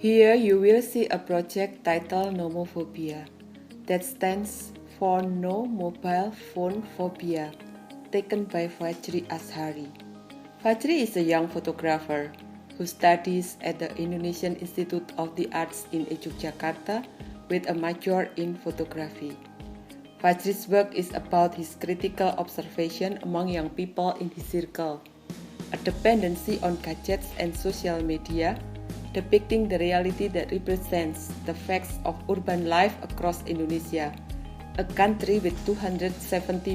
Here you will see a project titled Nomophobia that stands for No Mobile Phone Phobia, taken by Fajri Ashari. Fajri is a young photographer who studies at the Indonesian Institute of the Arts in Yogyakarta with a major in photography. Fajri's work is about his critical observation among young people in his circle, a dependency on gadgets and social media, depicting the reality that represents the facts of urban life across Indonesia, a country with 270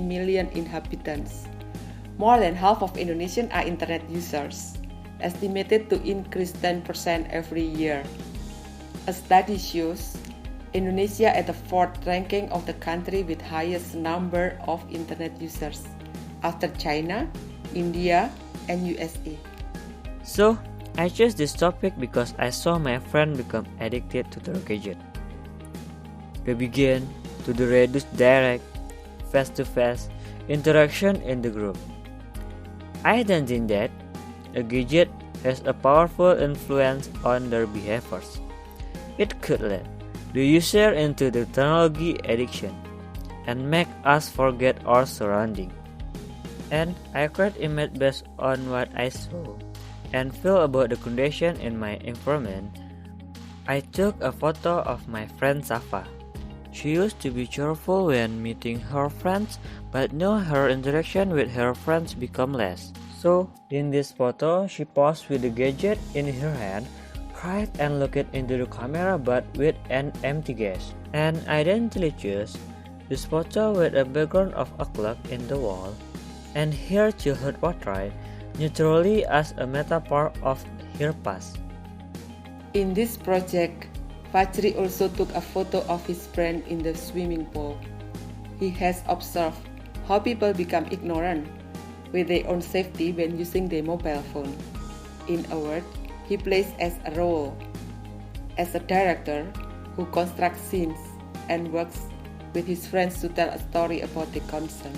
million inhabitants. More than half of Indonesians are internet users, estimated to increase 10% every year. A study shows Indonesia at the fourth ranking of the country with highest number of internet users, after China, India, and USA. So, I chose this topic because I saw my friend become addicted to their gadget. They began to reduce direct, face-to-face interaction in the group. I then think that a gadget has a powerful influence on their behaviors. It could lead the user into the technology addiction and make us forget our surroundings. And I create image based on what I saw and feel about the condition in my environment. I took a photo of my friend Safa. She used to be cheerful when meeting her friends, but now her interaction with her friends become less. So, in this photo, she posed with the gadget in her hand, cried and looked into the camera but with an empty gaze. And I identically chose this photo with a background of a clock in the wall, and her childhood portrait neutrally as a metaphor of her past. In this project, Fajri also took a photo of his friend in the swimming pool. He has observed how people become ignorant with their own safety when using their mobile phone. In a word, he plays as a role as a director who constructs scenes and works with his friends to tell a story about the concern.